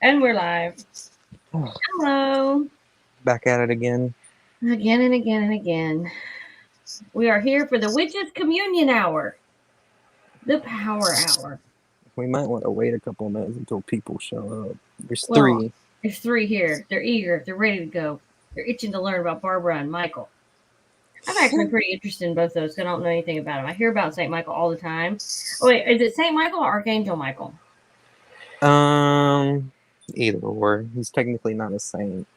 And we're live. Hello. Back at it again. Again and again and again. We are here for the Witches Communion Hour. The Power Hour. We might want to wait a couple minutes until people show up. There's Well, three. there's three here. They're eager. They're ready to go. They're itching to learn about Barbara and Michael. I'm actually pretty interested in both those. I don't know anything about them. I hear about St. Michael all the time. Oh, wait, is it St. Michael or Archangel Michael? Either or. He's technically not a saint.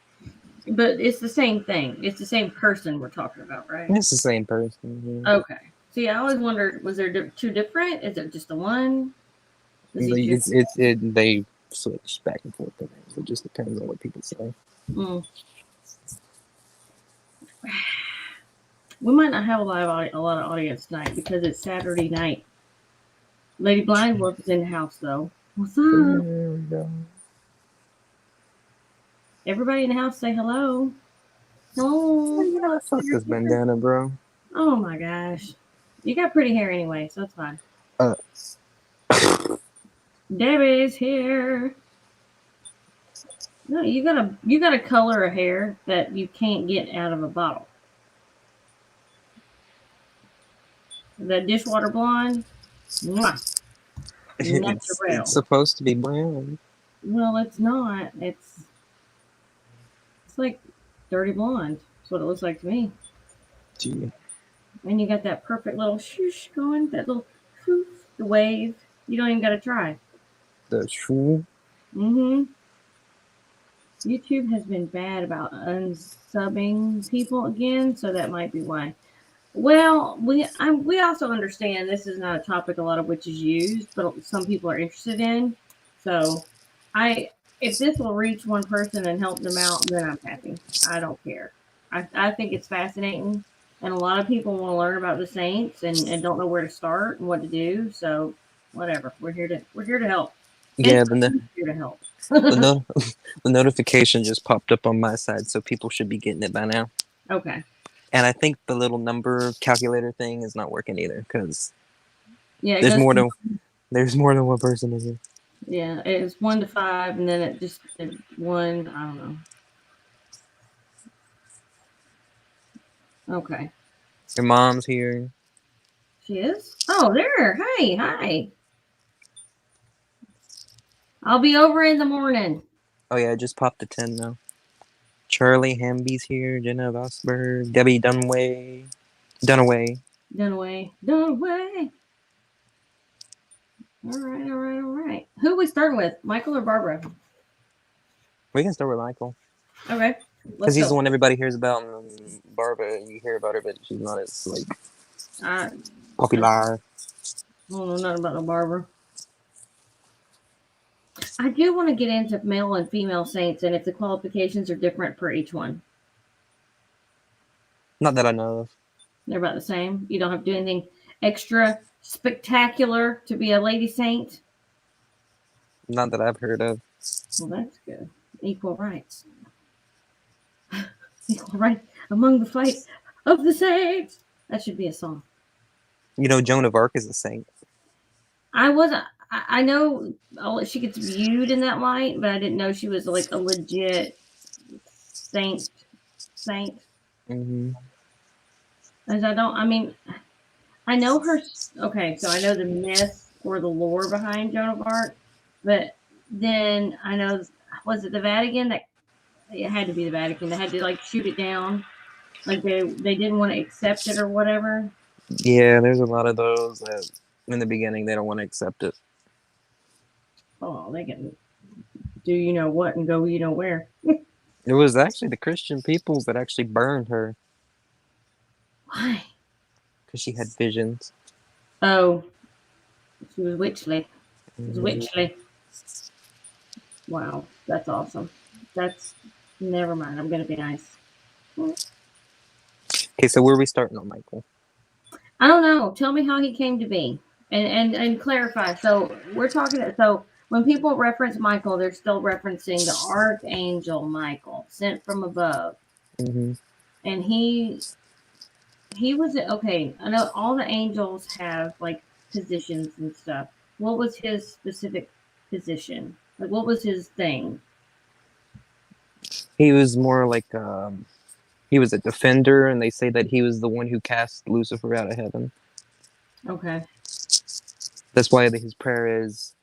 But it's the same thing. It's the same person we're talking about, right? It's the same person. Yeah. Okay. See, I always wondered, was there two different? Is it just the one? They switch back and forth. It just depends on what people say. Mm. We might not have a lot of audience tonight because it's Saturday night. Lady Blindwolf is in the house though. What's up? Everybody in the house say hello. Hello. Fuck this bandana, bro. Oh my gosh. You got pretty hair anyway, so it's fine. Debbie's here. No, you gotta color a hair that you can't get out of a bottle. That dishwater blonde. Mwah. It's supposed to be brown. Well, it's not. It's like dirty blonde. That's what it looks like to me. Gee. And you got that perfect little shoosh going, that little shoosh, the wave. You don't even got to try. The shoo. Mm-hmm. YouTube has been bad about unsubbing people again, so that might be why. Well, we also understand this is not a topic a lot of witches use, but some people are interested in. So, if this will reach one person and help them out, then I'm happy. I don't care. I think it's fascinating, and a lot of people want to learn about the saints and don't know where to start and what to do. So, whatever. We're here to help. Yeah, here to help. the notification just popped up on my side, so people should be getting it by now. Okay. And I think the little number calculator thing is not working either because there's more than one person in here. Yeah, it's 1 to 5, and then it just one. I don't know. Okay. Your mom's here. She is? Oh, there. Hey, hi. I'll be over in the morning. Oh yeah, I just popped the 10 now. Charlie Hamby's here. Jenna Vosberg. Debbie Dunaway. All right. Who are we starting with? Michael or Barbara? We can start with Michael. Okay. Because he's the one everybody hears about. And Barbara, you hear about her, but she's not as, popular. I don't know nothing about no Barbara. I do want to get into male and female saints and if the qualifications are different for each one. Not that I know of. They're about the same. You don't have to do anything extra spectacular to be a lady saint. Not that I've heard of. Well, that's good. Equal rights. Equal rights among the fight of the saints. That should be a song. You know, Joan of Arc is a saint. I know she gets viewed in that light, but I didn't know she was like a legit saint. Mm-hmm. As I know her. Okay, so I know the myth or the lore behind Joan of Arc, but then I know, was it the Vatican that it had to be the Vatican that had to shoot it down, like they didn't want to accept it or whatever. Yeah, there's a lot of those that in the beginning they don't want to accept it. Oh, they can do you know what and go you know where. It was actually the Christian peoples that actually burned her. Why? Because she had visions. Oh, she was witchly. Witchly. Wow, that's awesome. That's never mind. I'm gonna be nice. Okay, so where are we starting on Michael? I don't know. Tell me how he came to be, and clarify. So we're talking. So when people reference Michael, they're still referencing the Archangel Michael, sent from above. Mm-hmm. And he was okay. I know all the angels have positions and stuff. What was his specific position? Like, what was his thing? He was more like he was a defender, and they say that he was the one who cast Lucifer out of heaven. Okay. That's why his prayer is,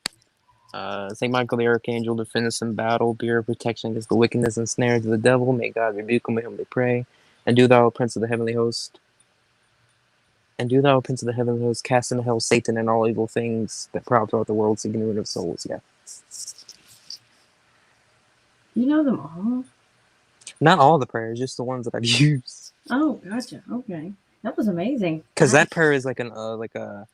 Saint Michael the Archangel, defend us in battle, be our protection against the wickedness and snares of the devil. May God rebuke him, we humbly pray. And do thou, Prince of the heavenly host, cast into hell Satan and all evil things that prowl throughout the world, seeking the ruin of souls. Yeah. You know them all? Not all the prayers, just the ones that I've used. Oh, gotcha. Okay. That was amazing. Because that prayer is like a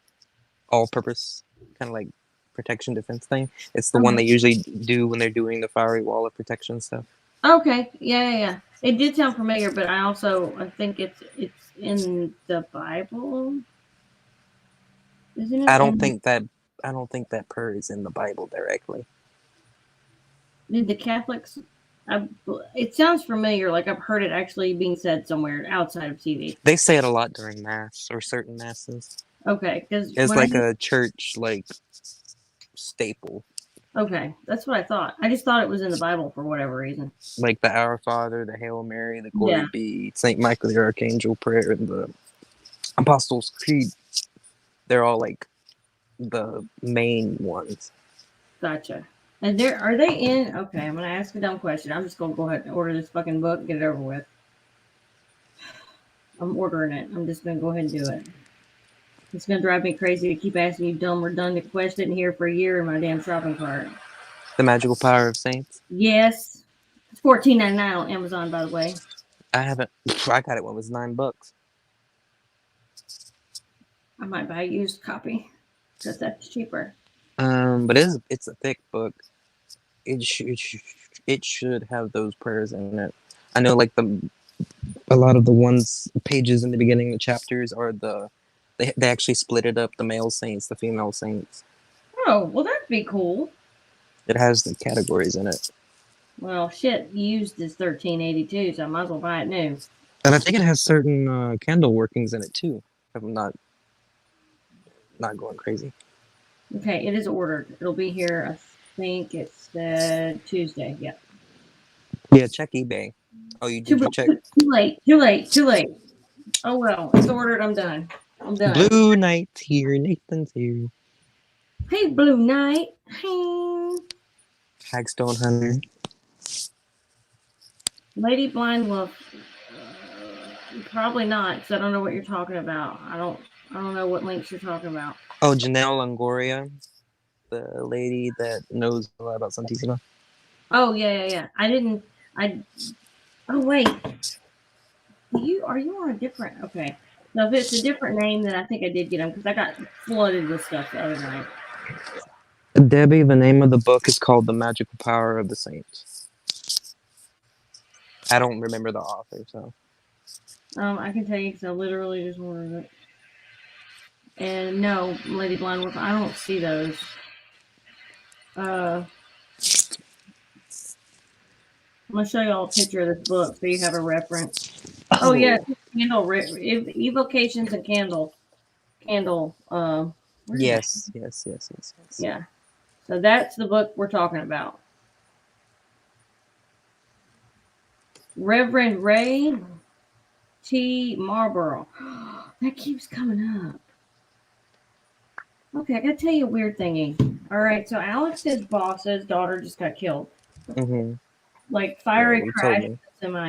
all-purpose kind of like protection defense thing. It's the one Okay. they usually do when they're doing the fiery wall of protection stuff. Okay. Yeah. It did sound familiar, but I think it's in the Bible, isn't it? I don't And think that I don't think that prayer is in the Bible directly. did the Catholics? It sounds familiar. Like I've heard it actually being said somewhere outside of TV. They say it a lot during mass or certain masses. Okay, because It's like a church like staple. okay, that's what I thought. I just thought it was in the Bible for whatever reason. Like the Our Father, the Hail Mary, the Yeah, Glory Be, Saint Michael the Archangel prayer, and the Apostles' Creed. They're all like the main ones. gotcha. And are they in? Okay, I'm gonna ask a dumb question. I'm just gonna go ahead and order this fucking book and get it over with. I'm ordering it. I'm just gonna go ahead and do it. It's gonna drive me crazy to keep asking you dumb, redundant questions here for a year in my damn shopping cart. The Magical Power of Saints. Yes, it's $14.99 on Amazon, by the way. I haven't. I got it when it was $9. I might buy a used copy because that's cheaper. But it's a thick book. It should have those prayers in it. I know, like a lot of the ones pages in the beginning of the chapters are they actually split it up, the male saints, the female saints. Oh, well, that'd be cool. It has the categories in it. Well, shit, used is $13.82, so I might as well buy it new. And I think it has certain candle workings in it too. If I'm not going crazy. Okay, it is ordered. It'll be here. I think it's Tuesday. Yeah. Yeah, check eBay. Oh, did you check? Too late. Oh well, it's ordered. I'm done. Blue Knight's here. Nathan's here. Hey, Blue Knight. Hey. Hagstone Hunter. Lady Blind Wolf. Probably not, because I don't know what you're talking about. I don't know what links you're talking about. Oh, Janelle Longoria, the lady that knows a lot about Santissima. Oh yeah. Oh wait. Are you on a different? Okay. No, if it's a different name, then I think I did get them because I got flooded with stuff the other night. Debbie, the name of the book is called The Magical Power of the Saints. I don't remember the author, so. I can tell you because I literally just ordered it. And no, Lady Blind Wolf, I don't see those. I'm gonna show y'all a picture of this book so you have a reference. Oh yeah, candle evocations and candle. Yes. Yeah. So that's the book we're talking about. Reverend Ray T. Marlborough. That keeps coming up. Okay, I gotta tell you a weird thingy. All right, so Alex's boss's daughter just got killed. Mm-hmm. Like fiery crash.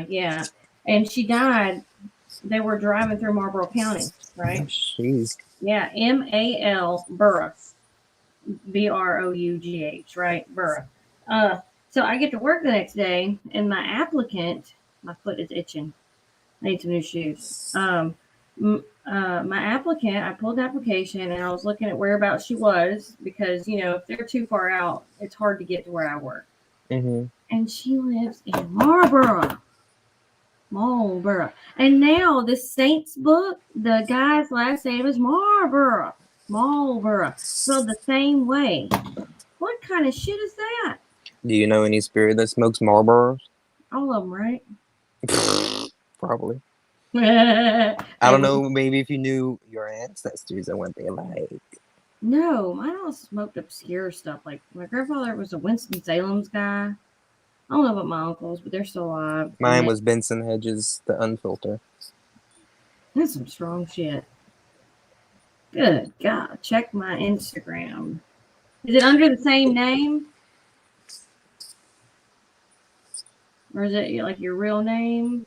Yeah, and she died. They were driving through Marlborough County, right? Oh, jeez. Yeah, M-A-L Borough, B-R-O-U-G-H, right? Borough. So I get to work the next day, and my applicant, my foot is itching. I need some new shoes. My applicant, I pulled an application and I was looking at whereabouts she was because, if they're too far out, it's hard to get to where I work. Mm-hmm. And she lives in Marlborough. And now this Saints book, the guy's last name is Marlborough. Spelled the same way. What kind of shit is that? Do you know any spirit that smokes Marlboros? All of them, right? Probably. I don't know, maybe if you knew your ancestors and what they like. No, mine all smoked obscure stuff. Like my grandfather was a Winston-Salem's guy. I don't know about my uncles, but they're still alive. And Mine was Benson Hedges, the Unfilter. that's some strong shit. Good God. Check my Instagram. Is it under the same name? Or is it like your real name?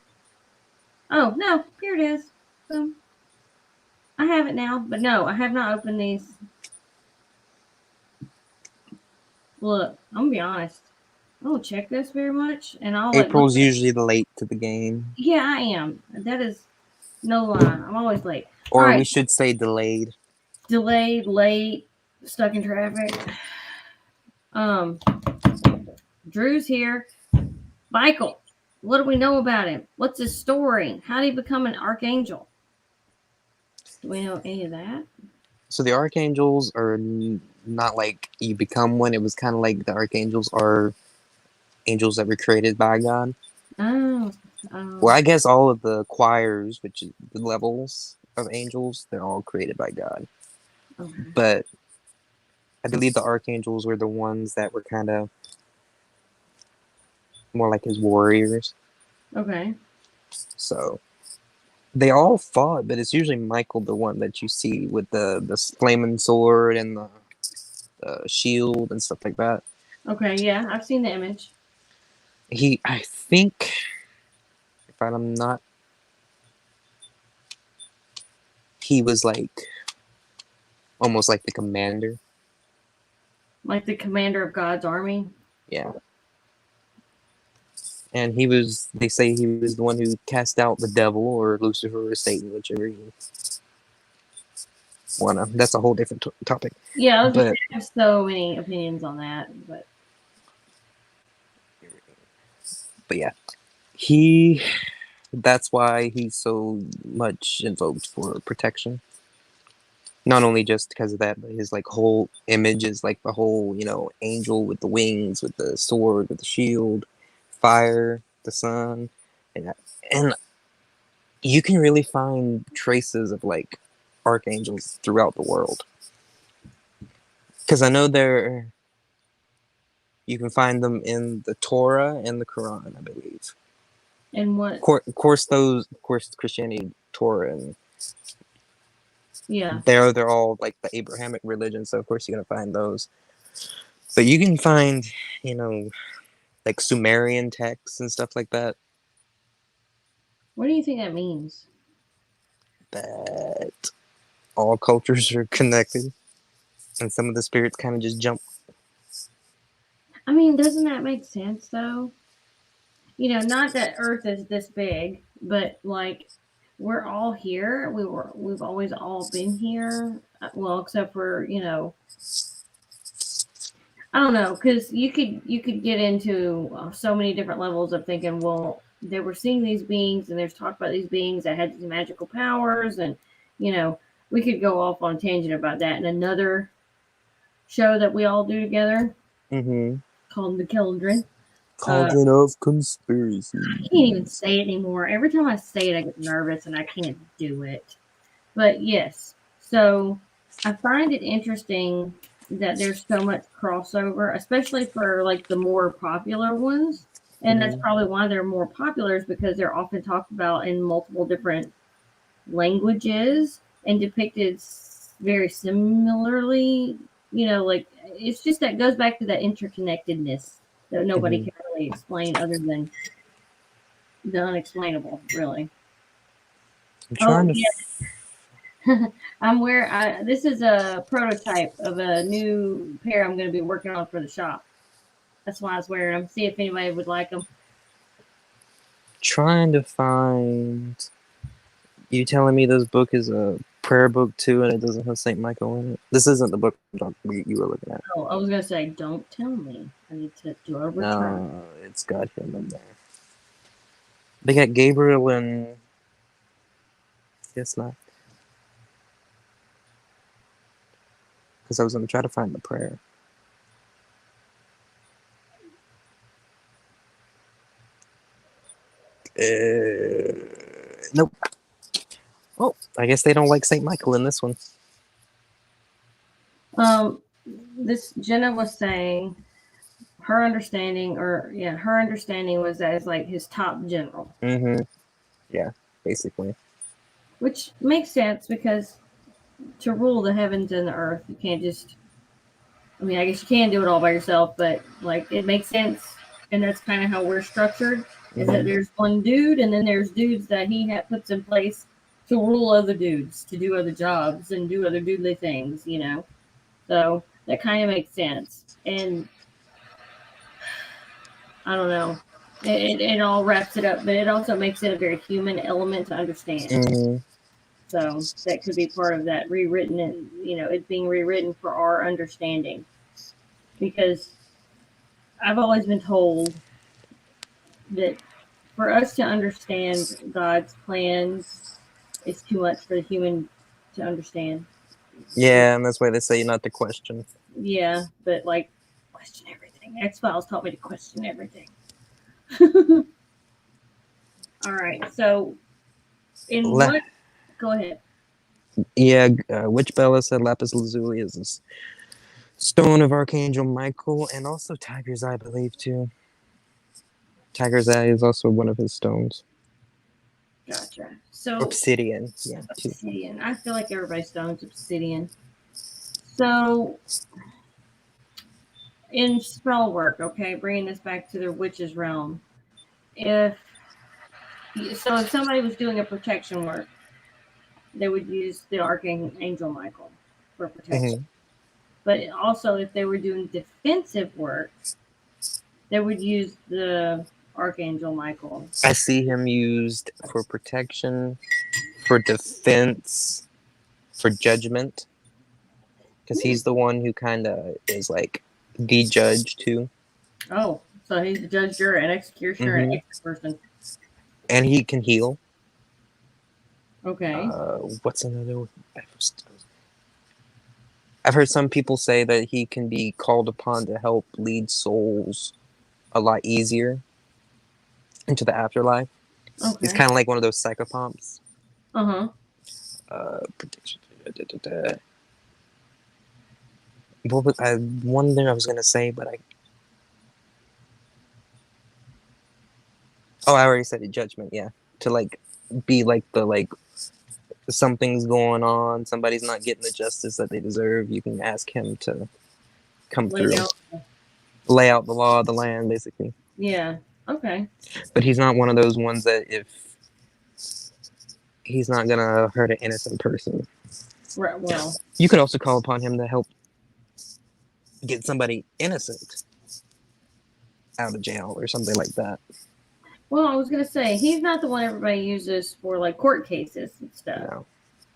Oh, no. Here it is. Boom. I have it now, but no, I have not opened these. Look, I'm going to be honest. I don't check this very much, and I'll like look April's at. usually the late to the game. Yeah, I am. That is no lie. I'm always late. All Or we right. should say delayed. Delayed, late, stuck in traffic. Um, Drew's here. Michael, what do we know about him? What's his story? How did he become an archangel? Do we know any of that? So the archangels are not like you become one. It was kind of like the archangels are angels that were created by God. Oh, Well, oh, I guess all of the choirs, which is the levels of angels, they're all created by God. okay, But I believe the archangels were the ones that were kind of more like his warriors. okay. So they all fought, but it's usually Michael, the one that you see with the flaming sword and the shield and stuff like that. Okay, yeah, I've seen the image. I think, if I'm not, he was like almost like the commander. Like the commander of God's army. Yeah. And he was, they say he was the one who cast out the devil or Lucifer or Satan, whichever you wanna. That's a whole different topic. Yeah, I was just But saying, I have so many opinions on that, but yeah, he. That's why he's so much invoked for protection. Not only just because of that, but his like whole image is like the whole angel with the wings, with the sword, with the shield, fire, the sun, and you can really find traces of like archangels throughout the world. Because I know you can find them in the Torah and the Quran, I believe. and what? Of course, Christianity, Torah, and Yeah, they're all like the Abrahamic religion, so of course you're gonna find those. But you can find, you know, like Sumerian texts and stuff like that. what do you think that means? That all cultures are connected, and some of the spirits kind of just jump. I mean, doesn't that make sense though? Not that Earth is this big, but like we're all here. We've always all been here. Well, except for I don't know, because you could get into so many different levels of thinking. Well, they were seeing these beings, and there's talk about these beings that had these magical powers, and you know, we could go off on a tangent about that in another show that we all do together Mm-hmm. called The Children. Uh, Cauldron of conspiracy. I can't even say it anymore. Every time I say it, I get nervous and I can't do it. But yes, so I find it interesting that there's so much crossover, especially for like the more popular ones. And that's Mm-hmm. probably why they're more popular is because they're often talked about in multiple different languages and depicted very similarly. Like it's just that goes back to that interconnectedness that nobody Mm-hmm. can really explain other than the unexplainable, really. I'm Oh, trying to. I'm where this is a prototype of a new pair I'm going to be working on for the shop. That's why I was wearing them. See if anybody would like them. Trying to find. You telling me this book is a prayer book too, and it doesn't have Saint Michael in it? This isn't the book you were looking at. Oh, I was going to say, don't tell me. I need to do a return. No, it's got him in there. They got Gabriel and guess not, because I was gonna try to find the prayer. Nope. Oh, I guess they don't like Saint Michael in this one. Um, this Jenna was saying her understanding, or yeah, her understanding was that it's like his top general, Mm-hmm. Yeah, basically. which makes sense because to rule the heavens and the earth, you can't just. I mean, I guess you can do it all by yourself, but like it makes sense, and that's kind of how we're structured. Is that Mm-hmm. there's one dude, and then there's dudes that puts in place to rule other dudes, to do other jobs and do other doodly things, you know. So that kind of makes sense, and I don't know. It all wraps it up, but it also makes it a very human element to understand. Mm-hmm. So that could be part of that rewritten, and it being rewritten for our understanding. Because I've always been told that for us to understand God's plans is too much for the human to understand. Yeah, and that's why they say not to question. Yeah, but like question everything. X Files taught me to question everything. All right, so in Le- what? Go ahead. yeah, Witch Bella said lapis lazuli is this stone of Archangel Michael, and also Tiger's Eye, I believe, too. Tiger's Eye is also one of his stones. Gotcha. So Obsidian, yeah, too. obsidian. I feel like everybody stones obsidian. So in spell work, okay, bringing this back to the witch's realm. If if somebody was doing a protection work, they would use the Archangel Michael for protection. Mm-hmm. But also, if they were doing defensive work, they would use the Archangel Michael. I see him used for protection, for defense, for judgment, because Hmm. he's the one who kind of is like the judge too. Oh, so he's the judge, juror, and executioner, and Mm-hmm. extra person. And he can heal. Okay. What's another one? I've heard some people say that he can be called upon to help lead souls a lot easier into the afterlife. He's Okay. kind of like one of those psychopomps. Uh huh. Prediction. What was I? One thing I was gonna say, but I. Oh, I already said it. Judgment. Yeah, to like be like the like something's going on. Somebody's not getting the justice that they deserve. You can ask him to come Lay through, down. lay out the law of the land, basically. Yeah. Okay. But he's not one of those ones that if he's not gonna hurt an innocent person. Right. Well. You could also call upon him to help get somebody innocent out of jail or something like that. Well, I was gonna say he's not the one everybody uses for like court cases and stuff. No,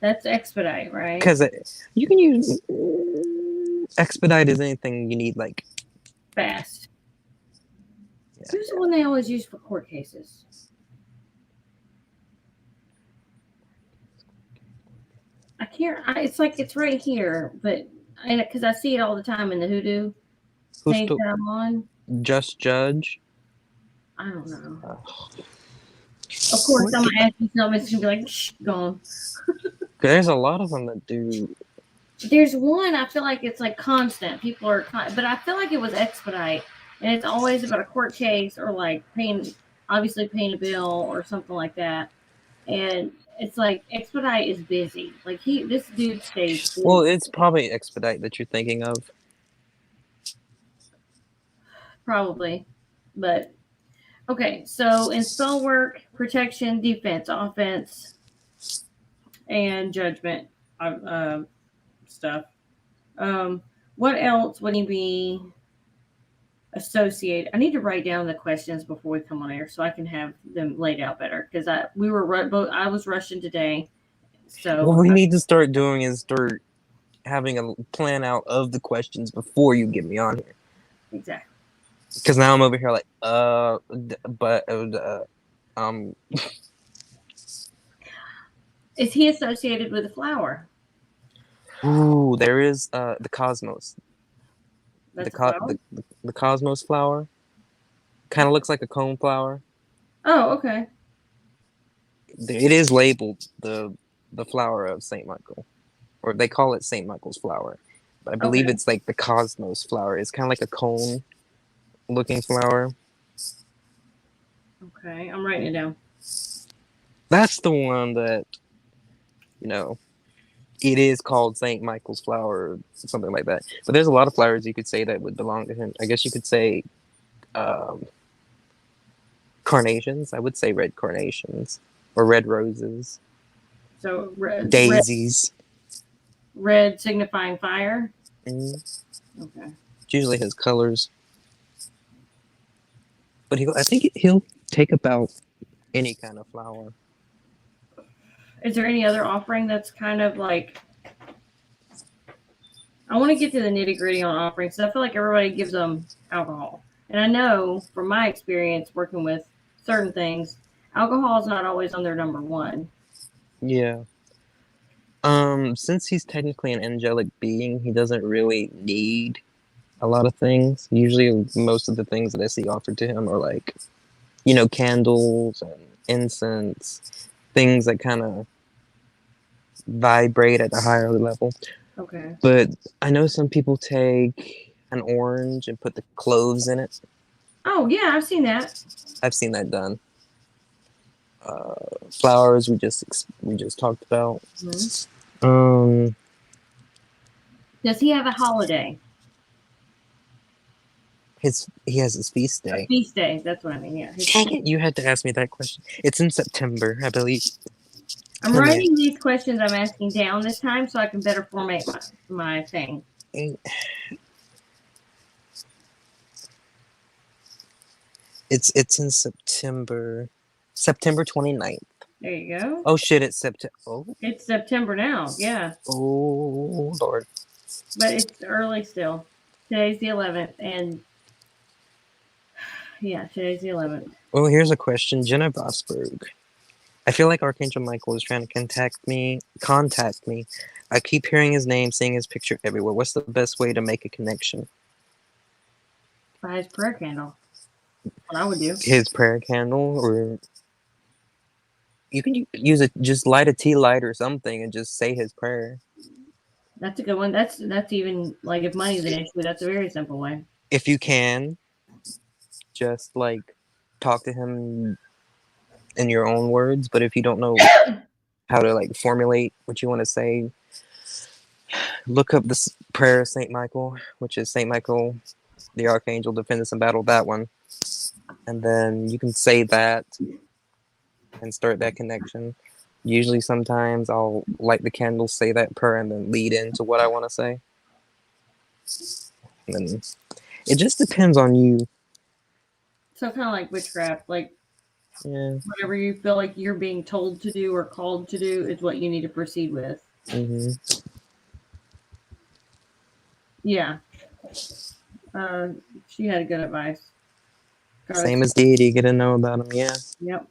That's expedite, right? because you can use expedite as anything you need. Like, Fast. yeah. Who's the one they always use for court cases? I can't. It's like it's right here, but because I see it all the time in the Hoodoo Who's page to that I'm on. just judge? I don't know. Uh, Of course, what? I'm gonna ask you something. It's gonna be like, shh, gone. There's a lot of them that do. There's one. I feel like it's like constant. People are, but I feel like it was expedite, and it's always about a court case or like obviously paying a bill or something like that. And it's like expedite is busy. Like this dude stays Well, busy, it's probably expedite that you're thinking of. probably. But okay, so in spell work, protection, defense, offense, and judgment stuff. Um, what else would he be associated? I need to write down the questions before we come on air so I can have them laid out better because I was rushing today, What so we need to start doing is start having a plan out of the questions before you get me on here. exactly. Because now I'm over here like, but, Is he associated with a flower? ooh, there is the cosmos, That's a flower. the cosmos flower. Kind of looks like a cone flower. Oh, okay. It is labeled the flower of Saint Michael, or they call it Saint Michael's flower. I believe Okay. it's like the cosmos flower. It's kind of like a cone looking flower. Okay. I'm writing it down. That's the one that, you know, it is called St. Michael's flower or something like that. But there's a lot of flowers you could say that would belong to him. I guess you could say um, carnations. I would say red carnations or red roses, So red, daisies. red signifying fire. Mm, Okay. it's usually his colors. But I think he'll take about any kind of flower. Is there any other offering that's kind of like? I want to get to the nitty gritty on offerings. So I feel like everybody gives them alcohol, and I know from my experience working with certain things, alcohol is not always on their number one. Yeah. Since he's technically an angelic being, he doesn't really need a lot of things. Usually, most of the things that I see offered to him are like, candles and incense, things that kind of vibrate at a higher level. Okay. But I know some people take an orange and put the cloves in it. Oh yeah, I've seen that. I've seen that done. Flowers we just talked about. Hmm. Um, Does he have a holiday? he has his feast A day. feast day. That's what I mean. Yeah. Dang it, you had to ask me that question. It's in September, I believe. I'm Let me. writing these questions I'm asking down this time so I can better formate my thing. It's in September. September 29th. There you go. Oh shit, it's September. Oh, It's September now. Yeah. oh Lord. But it's early still. Today's the 11th. And yeah, today's the 11th. Well, here's a question. Jenna Vosberg. I feel like Archangel Michael is trying to contact me. I keep hearing his name, seeing his picture everywhere. What's the best way to make a connection? By his prayer candle. What I would do. His prayer candle, or you can use it. Just light a tea light or something, and just say his prayer. That's a good one. That's even like if money's an issue, that's a very simple way. If you can, just like talk to him in your own words. But if you don't know how to like formulate what you want to say, look up this prayer of Saint Michael, which is Saint Michael, the Archangel, defend us in battle. That one, and then you can say that and start that connection. Usually, sometimes I'll light the candle, say that prayer, and then lead into what I want to say. And then it just depends on you. So kind of like witchcraft, like Yeah. whatever you feel like you're being told to do or called to do is what you need to proceed with. Hmm. Yeah. Uh, she had good advice. Same as deity, get to know about him. Yeah. Yep.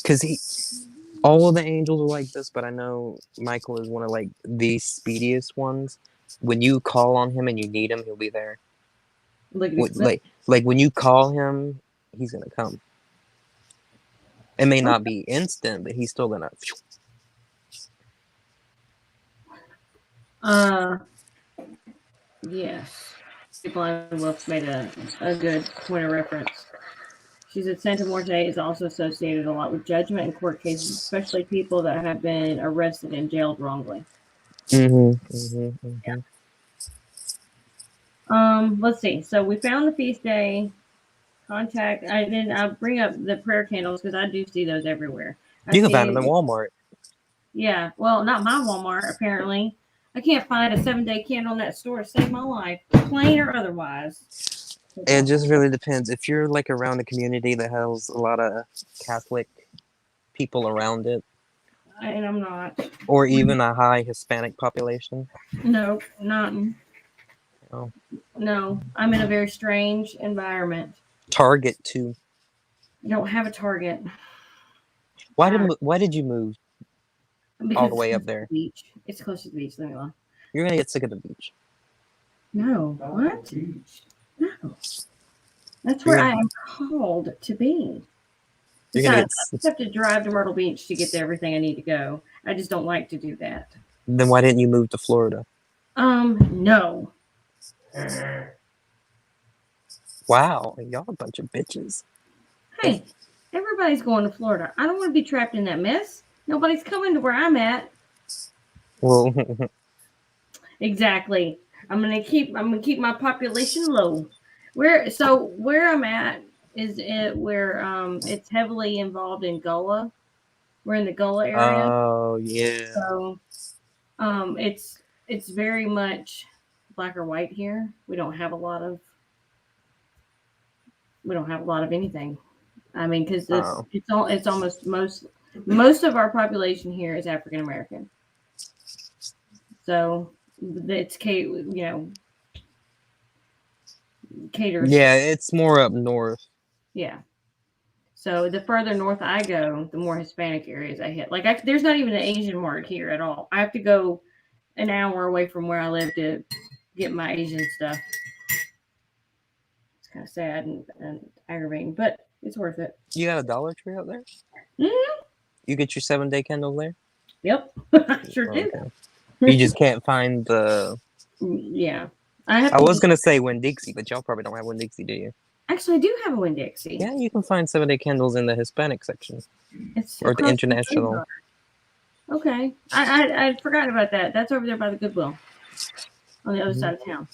Because all of the angels are like this, but I know Michael is one of like the speediest ones. When you call on him and you need him, he'll be there. Lickety split. Like when you call him, he's gonna come. It may not be instant, but he's still gonna. Yes. Blind Wolf made a good point of reference. She said Santa Muerte is also associated a lot with judgment and court cases, especially people that have been arrested and jailed wrongly. Yeah. Let's see. So we found the feast day. Contact. I bring up the prayer candles because I do see those everywhere. I You can find see. them in Walmart. Yeah. Well, not my Walmart apparently. I can't find a 7-day candle in that store to save my life, plain or otherwise. It just really depends. If you're like around a community that has a lot of Catholic people around it, And I'm not. or even a high Hispanic population. No, not. Oh. No, I'm in a very strange environment. Target too. I don't have a Target. Why did you move all Because the it's way close up to there? the beach. It's close to the beach. Let me lie. You're gonna get sick of the beach. No. What? No. That's You're where I gonna, am called to be. you're gonna Besides, get. I just have to drive to Myrtle Beach to get to everything I need to go. I just don't like to do that. Then why didn't you move to Florida? No. Wow, y'all a bunch of bitches. Hey, everybody's going to Florida. I don't want to be trapped in that mess. Nobody's coming to where I'm at. Well, Exactly. I'm gonna keep my population low. Where I'm at is it where it's heavily involved in Gullah. We're in the Gullah area. oh yeah. So it's very much black or white here. We don't have a lot of anything. I mean, because Oh, it's almost most of our population here is African American. So it's caters. yeah. It's more up north. Yeah. So the further north I go, the more Hispanic areas I hit. Like there's not even an Asian mark here at all. I have to go an hour away from where I live to get my Asian stuff. It's kind of sad and aggravating, but it's worth it. You got a Dollar Tree out there? Mm-hmm. You get your 7-day candles there? Yep, I sure do. Okay. You just can't find the. Yeah, I have I to. was gonna say Winn Dixie, but y'all probably don't have Winn Dixie, do you? Actually, I do have a Winn Dixie. Yeah, you can find 7-day candles in the Hispanic section It's or the across from the international. Okay, I'd forgotten about that. That's over there by the Goodwill, on the other side of town.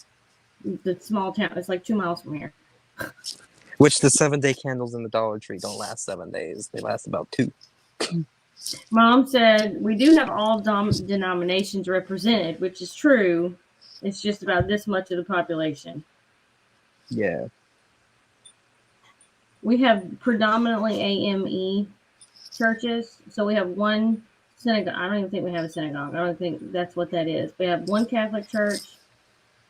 The small town. It's like 2 miles from here. Which the 7-day candles in the Dollar Tree don't last 7 days; they last about 2. Mom said we do have all denominations represented, which is true. It's just about this much of the population. Yeah. We have predominantly AME churches, so we have one synagogue. I don't even think we have a synagogue. I don't think that's what that is. We have one Catholic church,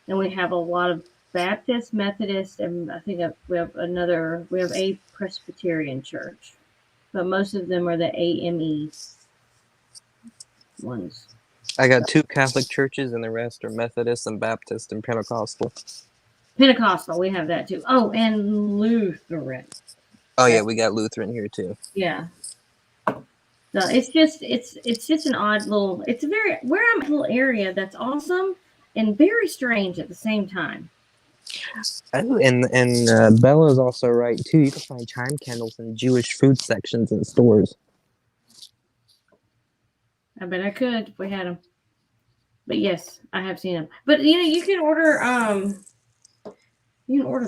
and we have a lot of Baptist, Methodist, and I think we have a Presbyterian church, but most of them are the AME ones. I got 2 Catholic churches, and the rest are Methodist and Baptist and Pentecostal. Pentecostal, we have that too. Oh, and Lutheran. Oh yeah, we got Lutheran here too. Yeah. So it's just an odd little. It's a very where I'm a little area that's awesome and very strange at the same time. Oh, and Bella's also right too. You can find chime candles in Jewish food sections in stores. I bet I could if we had them. But yes, I have seen them. But you can order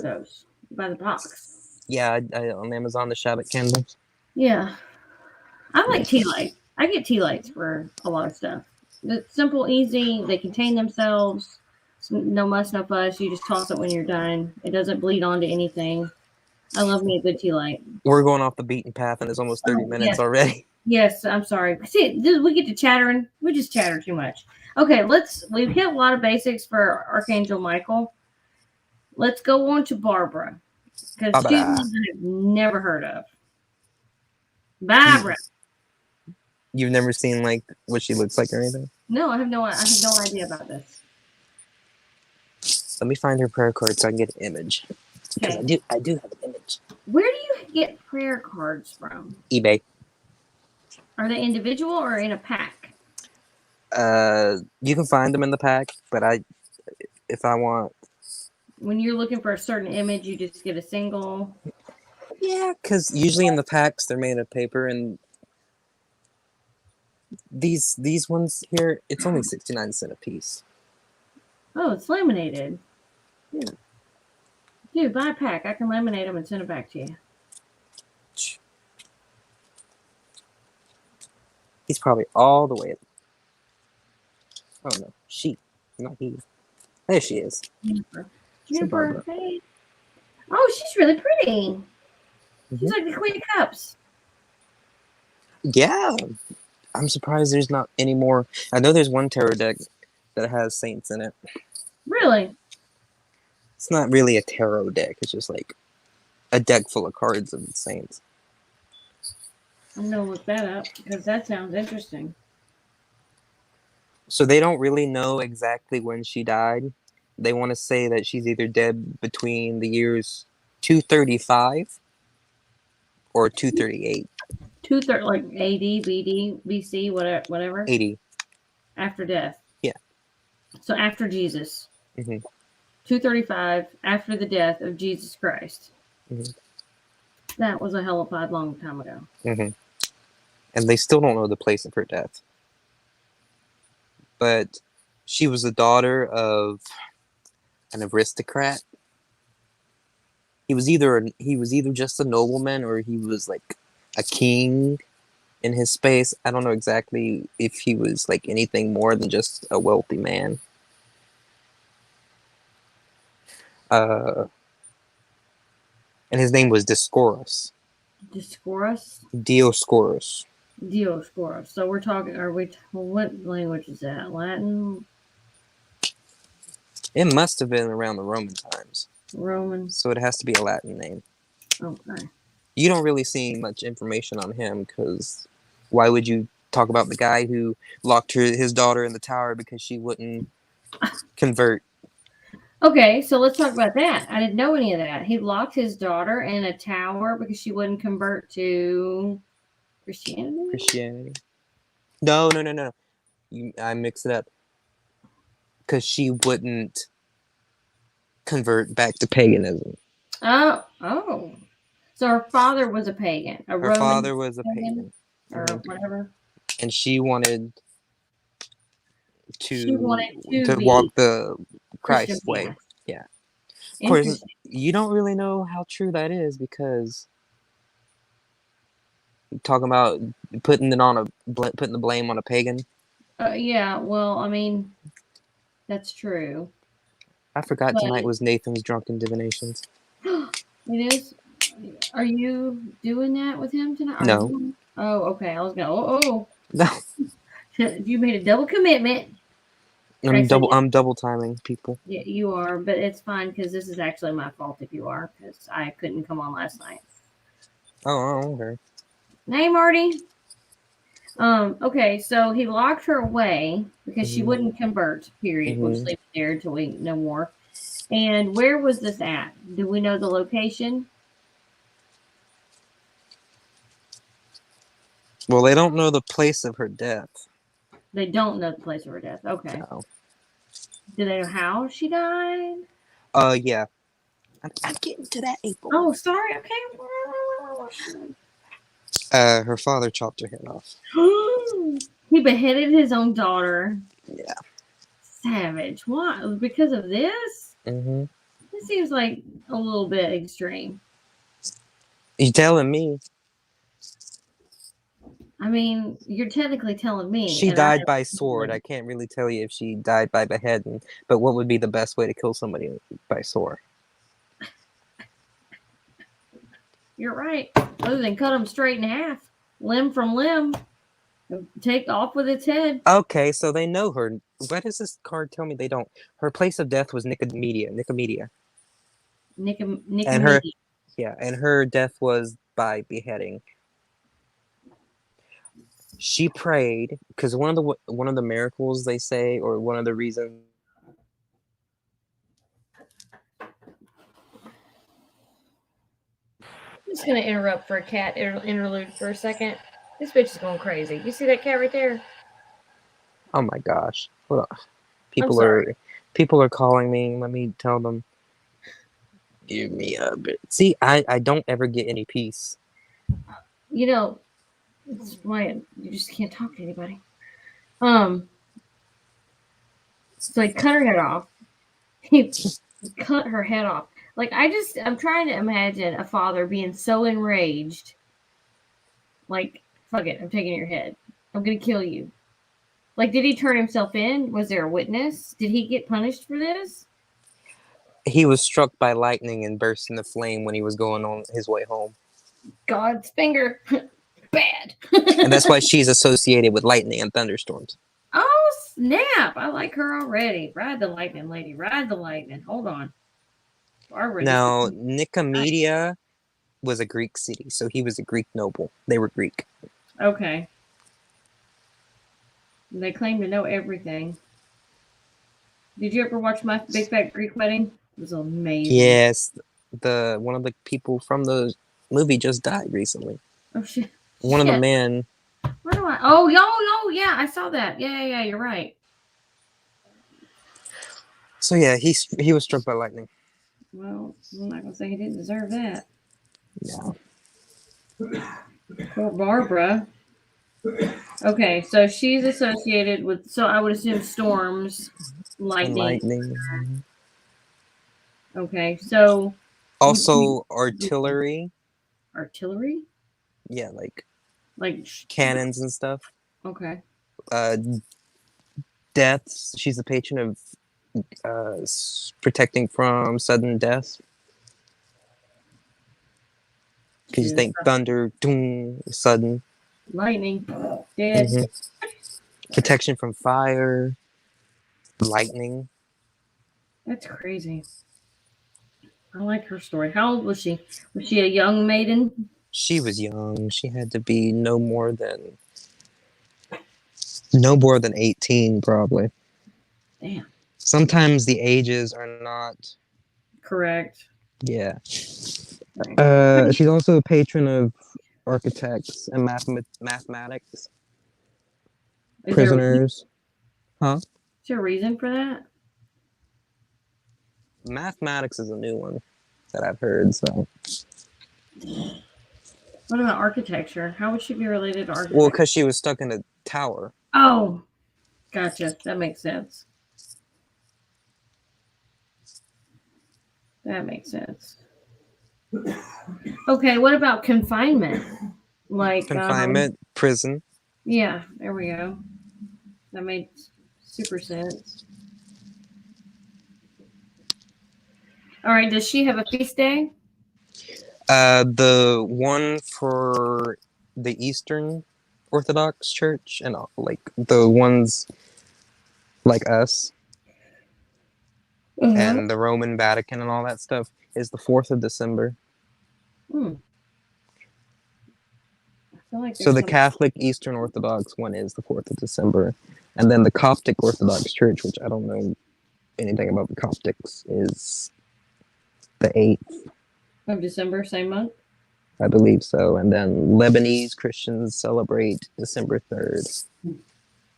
those by the box. Yeah, on Amazon the Shabbat candles. Yeah, I like tea lights. I get tea lights for a lot of stuff. It's simple, easy. They contain themselves. No muss, no fuss. You just toss it when you're done. It doesn't bleed onto anything. I love me a good tea light. We're going off the beaten path, and it's almost 30 minutes yes. already. Yes, I'm sorry. See, we get to chattering. We just chatter too much. Okay, we've hit a lot of basics for Archangel Michael. Let's go on to Barbara, because she's one I've never heard of. Barbara. You've never seen like what she looks like or anything? No, I have no idea about this. Let me find her prayer card so I can get an image. Okay. I do have an image. Where do you get prayer cards from? eBay. Are they individual or in a pack? You can find them in the pack, but if I want. When you're looking for a certain image, you just get a single. Yeah, because usually in the packs they're made of paper, and these ones here, it's only 69 cents a piece. Oh, it's laminated. Yeah. Dude, buy a pack. I can laminate them and send it back to you. He's probably all the way up. Oh no, she, not he. There she is. Jennifer, hey. Oh, she's really pretty. She's like the Queen of Cups. Yeah. I'm surprised there's not any more. I know there's one tarot deck that has saints in it. Really? It's not really a tarot deck. It's just like a deck full of cards of saints. I'm going to look that up because that sounds interesting. So they don't really know exactly when she died. They want to say that she's either dead between the years 235 or 238. 230, like AD, BD, BC, whatever. 80. After death. Yeah. So after Jesus, hmm 235, after the death of Jesus Christ. hmm That was a hellified long time ago. hmm And they still don't know the place of her death. But she was the daughter of an aristocrat. He was either just a nobleman or he was like a king in his space. I don't know exactly if he was like anything more than just a wealthy man. Uh, and his name was Dioscorus. Dioscorus? Dioscorus. Dioscorus. So we're talking, what language is that? Latin? It must have been around the Roman times, Roman? so it has to be a Latin name. Okay. You don't really see much information on him because why would you talk about the guy who locked his daughter in the tower because she wouldn't convert? Okay, so let's talk about that. I didn't know any of that. He locked his daughter in a tower because she wouldn't convert to Christianity? Christianity. No, no, no, no. I mixed it up because she wouldn't convert back to paganism. Oh. So her father was a pagan, a Her Roman father was a pagan, pagan, or whatever. and she wanted She to wanted to to be walk the Christian Christ way. Pious. Yeah, of course, Interesting. you don't really know how true that is because talking about putting the blame on a pagan. Yeah, well, I mean, that's true. I forgot But tonight was Nathan's drunken divinations. it is. Are you doing that with him tonight? Are No, you? Oh, okay. I was going, oh. no, You made a double commitment. Okay, so I'm double timing people. yeah, you are, but it's fine because this is actually my fault if you are because I couldn't come on last night. Oh, okay. Hey, Marty. Okay, so he locked her away because she hmm wouldn't convert, period. We'll hmm just leave it there until we know more. And where was this at? Do we know the location? Well, they don't know the place of her death. They don't know the place of her death. Okay. No. Do they know how she died? Yeah. I'm getting to that, April. Oh, sorry. Okay. Her father chopped her head off. He beheaded his own daughter. Yeah. Savage. Why? Because of this? hmm This seems like a little bit extreme. You telling me I mean, you're technically telling me, she and I died have by sword? I can't really tell you if she died by beheading, but what would be the best way to kill somebody by sword? You're right. Other than cut them straight in half, limb from limb, take off with its head. Okay, so they know her. What does this card tell me? They don't. Her place of death was Nicomedia. Nicomedia. And her, Nicomedia. yeah, and her death was by beheading. She prayed because one of the miracles they say, or one of the reasons. I'm just gonna interrupt for a cat interlude for a second. This bitch is going crazy. You see that cat right there? Oh my gosh! Hold on. I'm People sorry. are people are calling me. Let me tell them. Give me a bit. See, I don't ever get any peace. You know, it's why you just can't talk to anybody. Um, so he cut her head off. He cut her head off. Like I'm trying to imagine a father being so enraged. Like, fuck it, I'm taking your head. I'm gonna kill you. Like, did he turn himself in? Was there a witness? Did he get punished for this? He was struck by lightning and burst into flame when he was going on his way home. God's finger. Bad. And that's why she's associated with lightning and thunderstorms. Oh, snap. I like her already. Ride the lightning, lady. Ride the lightning. Hold on. Barbara, this is Now, nice. Nicomedia was a Greek city, so he was a Greek noble. They were Greek. Okay. They claim to know everything. Did you ever watch My Big Fat Greek Wedding? It was amazing. Yes, one of the people from the movie just died recently. Oh, shit. One of the men. Where do I? Oh, yeah, I saw that. Yeah, you're right. So yeah, he was struck by lightning. Well, I'm not gonna say he didn't deserve that. Yeah. Poor Barbara. Okay, so she's associated with. So I would assume storms, And lightning. lightning. Okay, so would you Also artillery. artillery? Yeah, like Like, cannons and stuff. okay, Uh, deaths. She's a patron of protecting from sudden death. Because you she's think thunder, doom, sudden. lightning, dead. Hmm. Protection from fire, lightning. That's crazy. I like her story. How old was she? Was she a young maiden? She was young. She had to be no more than 18, probably. Damn. Sometimes the ages are not. Correct. Yeah. Right. She's also a patron of architects and mathematics, Is prisoners. Huh? there a reason for that? Mathematics is a new one that I've heard. So, What about architecture? How would she be related to well, architecture? because she was stuck in a tower. Oh, gotcha. That makes sense. That makes sense. Okay, what about confinement? Like, Confinement, prison. yeah, there we go. That made super sense. All right, does she have a feast day? The one for the Eastern Orthodox Church and like the ones like us Uh-huh. and the Roman Vatican and all that stuff is the 4th of December. Hmm. I feel like So there's the some. Catholic Eastern Orthodox one is the 4th of December. And then the Coptic Orthodox Church, which I don't know anything about the Coptics, is the 8th, Of December, same month? I believe so. And then Lebanese Christians celebrate December 3rd.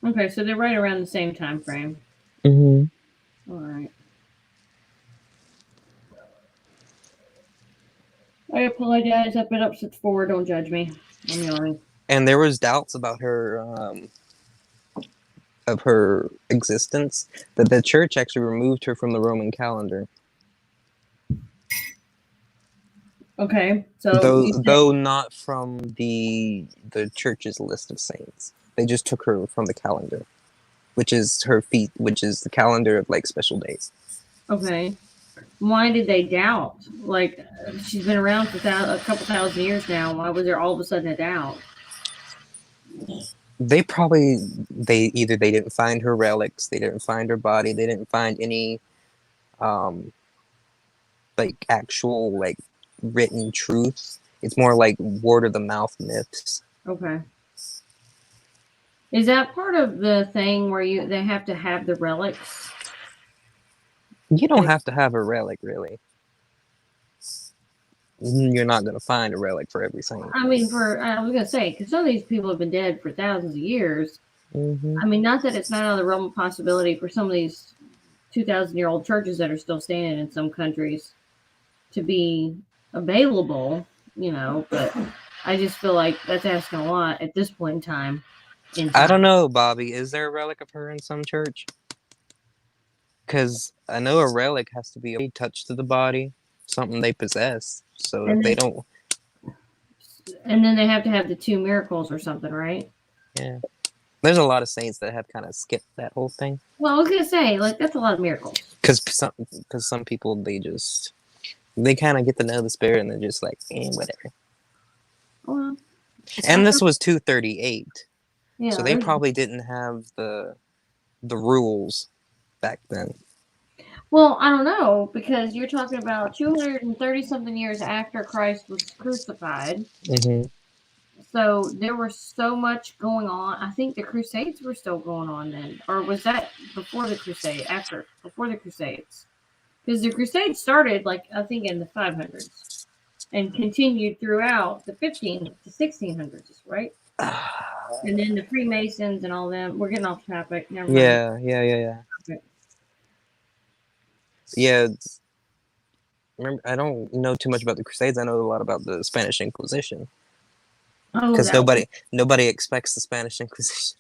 Okay, so they're right around the same time frame. Mm-hmm. All right. I apologize. I've been up since 4. Don't judge me. I'm yawning. And there was doubts about her of her existence, that the church actually removed her from the Roman calendar. Okay, so Though you said though not from the church's list of saints. They just took her from the calendar, which is her feet, which is the calendar of like special days. okay. Why did they doubt? Like, she's been around for a couple thousand years now. Why was there all of a sudden a doubt? They didn't find her relics, they didn't find her body, they didn't find any um like actual like written truth. It's more like word of the mouth myths. Okay. Is that part of the thing where they have to have the relics? You don't have to have a relic, really. You're not going to find a relic for every saint. I mean, I was gonna say, because some of these people have been dead for thousands of years. Mm-hmm. I mean, not that it's not out of the realm of possibility for some of these 2,000-year-old churches that are still standing in some countries to be available, but I just feel like that's asking a lot at this point in time. I don't know, Bobby. Is there a relic of her in some church? Because I know a relic has to be a touch to the body, something they possess. So if And they then, don't, and then they have to have the 2 miracles or something, right? yeah. There's a lot of saints that have kind of skipped that whole thing. Well, I was gonna say, like, that's a lot of miracles. Because some people, they kind of get to know the spirit and they're just like, whatever. Well, And this was 238. yeah. So they probably didn't have the rules back then. Well, I don't know, because you're talking about 230 something years after Christ was crucified. Mm-hmm. So there was so much going on. I think the Crusades were still going on then, or was that before the Crusade? Before the Crusades, because the Crusades started like I think in the 500s and continued throughout the 15 to 1600s, right? And then the Freemasons and all them. We're getting off topic. Never mind. Yeah. Okay. Yeah, remember, I don't know too much about the Crusades. I know a lot about the Spanish Inquisition Oh, because that one. nobody expects the Spanish Inquisition.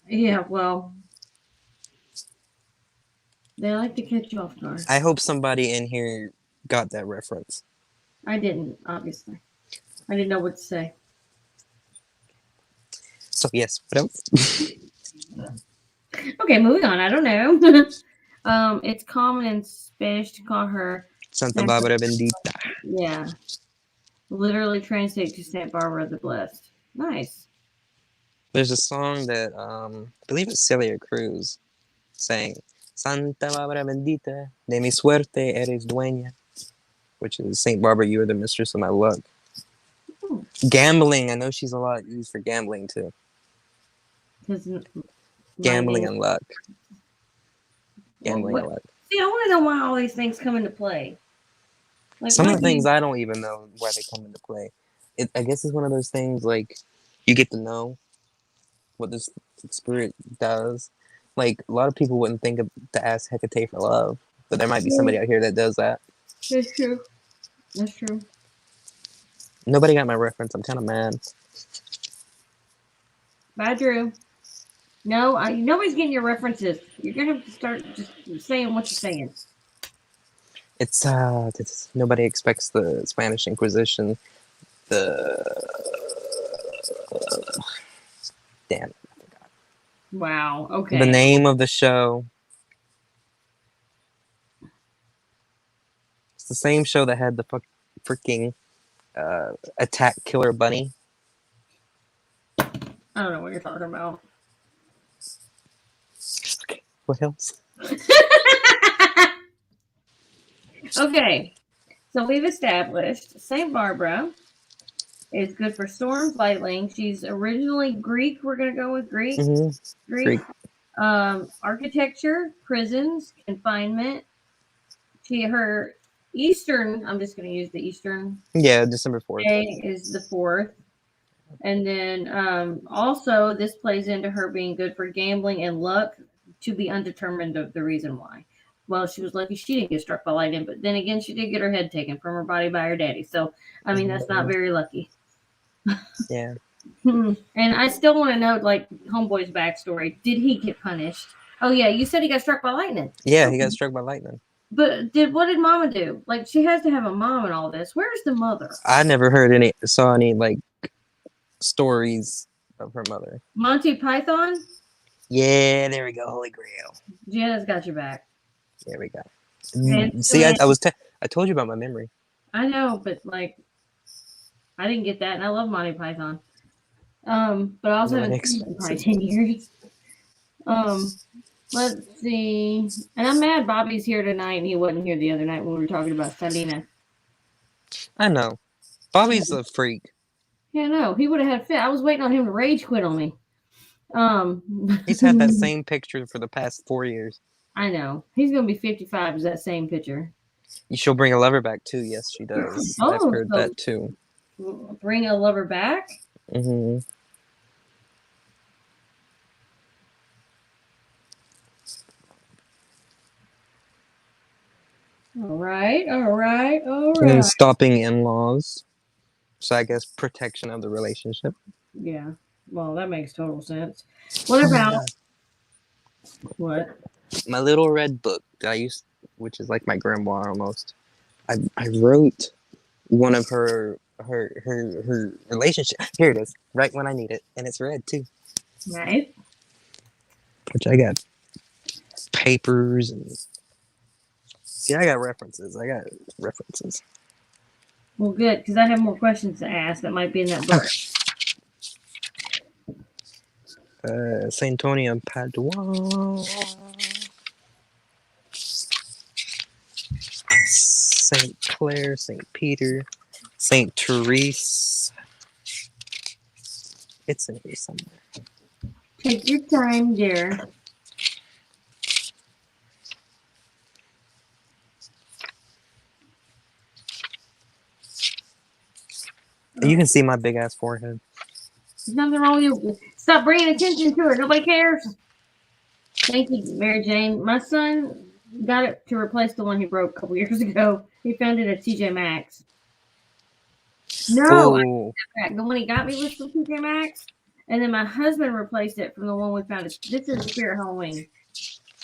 Yeah, well, they like to catch you off guard. I hope somebody in here got that reference. I didn't, obviously. I didn't know what to say. So yes, what else? Okay, moving on. I don't know. It's common in Spanish to call her Santa Santa. Barbara Bendita. Yeah, literally translate to Saint Barbara the Blessed. Nice. There's a song that I believe it's Celia Cruz saying Santa Barbara Bendita, de mi suerte eres dueña, which is Saint Barbara, you are the mistress of my luck. Oh, Gambling, I know she's a lot used for gambling too. because my Gambling name. and luck. Well, Gambling and what? luck. See, I want to know why all these things come into play. Like, Some why of the do things you? I don't even know why they come into play. I guess it's one of those things like you get to know what this spirit does. Like a lot of people wouldn't think of to ask Hecate for love, but there might be somebody out here that does that. That's true. That's true. Nobody got my reference. I'm kind of mad. Bye, Drew. No, nobody's getting your references. You're gonna have to start just saying what you're saying. It's nobody expects the Spanish Inquisition. The damn Wow. the Okay. name of the show. It's the same show that had the freaking attack killer bunny. I don't know what you're talking about. Okay, what else? Okay. So we've established Saint Barbara is good for storms, lightning. She's originally Greek. We're gonna go with Greek. Mm-hmm. Greek. Greek. Architecture, prisons, confinement. Her Eastern. I'm just gonna use the Eastern Yeah, December 4th. day is the 4th. And then also, this plays into her being good for gambling and luck, to be undetermined of the reason why. Well, she was lucky she didn't get struck by lightning, but then again, she did get her head taken from her body by her daddy. So, I mean, that's not Mm-hmm. very lucky. Yeah. And I still want to know, like, Homeboy's backstory. Did he get punished? Oh, yeah, you said he got struck by lightning. Yeah, he got struck by lightning. But what did Mama do? Like, she has to have a mom and all this. Where's the mother? I never saw any like stories of her mother. Monty Python? Yeah, there we go. Holy Grail. Jenna's got your back. There we go. And See, I told you about my memory. I know, but like, I didn't get that, and I love Monty Python. But I also haven't seen it in probably 10 years. Let's see. And I'm mad Bobby's here tonight, and he wasn't here the other night when we were talking about Selena. I know. Bobby's a freak. Yeah, no, he would have had fit. I was waiting on him to rage quit on me. He's had that same picture for the past 4 years. I know. He's gonna be 55. Is that same picture? She'll bring a lover back too. Yes, she does. I've heard so that too. bring a lover back. Mm-hmm. All right. And then stopping in-laws. So I guess protection of the relationship. Yeah. Well, that makes total sense. What about what? My little red book that I used, which is like my grimoire almost. I wrote one of her relationship. Here it is, right when I need it, and it's red too. Nice. Which I got papers and see, I got references. Well, good, because I have more questions to ask that might be in that book. Saint Antonio and Padua. Saint Clair, Saint Peter, Saint Therese. It's in here somewhere. Take your time, dear. You can see my big ass forehead. There's nothing wrong with you. Stop bringing attention to her. Nobody cares. Thank you, Mary Jane. My son Got it to replace the one he broke a couple years ago. He found it at TJ Maxx. No, I Oh, take that back. The one he got me was from TJ Maxx, and then my husband replaced it from the one we found. This is Spirit Halloween.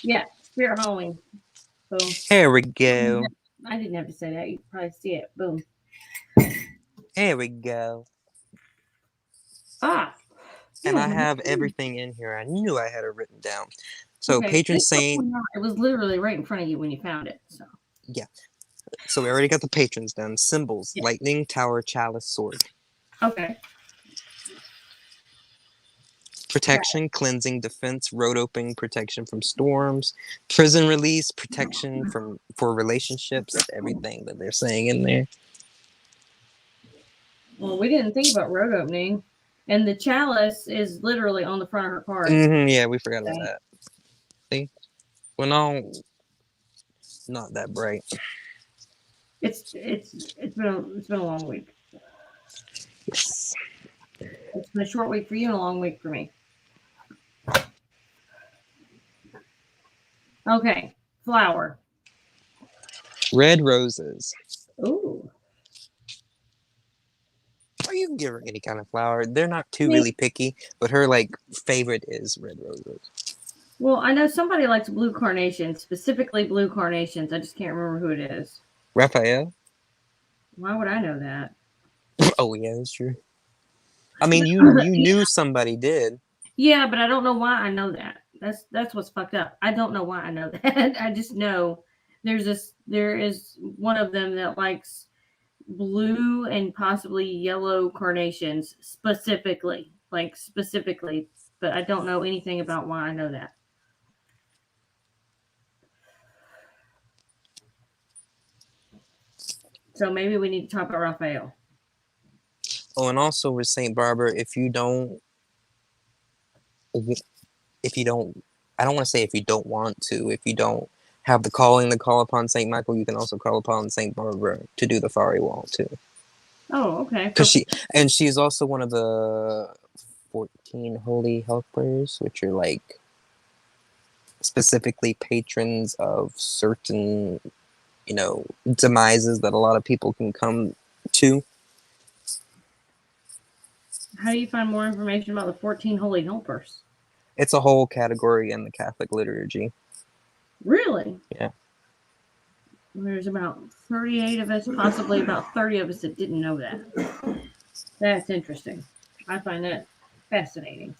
Yeah, Spirit Halloween. Boom. here we go. I didn't have to say that. You can probably see it. Boom. Here we go. Ah. And I have everything in here. I knew I had it written down. So Okay. patron saint. It was literally right in front of you when you found it. So Yeah. So we already got the patrons done. Symbols: yeah. lightning, tower, chalice, sword. Okay. Protection, cleansing, defense, road opening, protection from storms, prison release, protection from for relationships. Everything that they're saying in there. Well, we didn't think about road opening, and the chalice is literally on the front of her card. Yeah, we forgot about that. See, well, no, not that bright. It's been a long week. Yes. It's been a short week for you and a long week for me. Okay, flower. Red roses. Ooh. Or you can give her any kind of flower. They're not too really picky, but her like favorite is red roses. Well, I know somebody likes blue carnations, specifically blue carnations. I just can't remember who it is. Raphael. Why would I know that? Oh yeah, that's true. I mean, you knew somebody did. Yeah, but I don't know why I know that. That's what's fucked up. I don't know why I know that. I just know there is one of them that likes blue and possibly yellow carnations specifically, but I don't know anything about why I know that. So maybe we need to talk about Raphael. Oh, and also with Saint Barbara, if you don't, I don't want to say if you don't want to, if you don't have the calling to call upon Saint Michael, you can also call upon Saint Barbara to do the fiery wall too. Oh, okay. Because she's also one of the 14 holy helpers, which are like specifically patrons of certain, demises that a lot of people can come to. How do you find more information about the 14 holy helpers? It's a whole category in the Catholic liturgy. Really? Yeah. There's about 38 of us, possibly about 30 of us that didn't know that. That's interesting. I find that fascinating.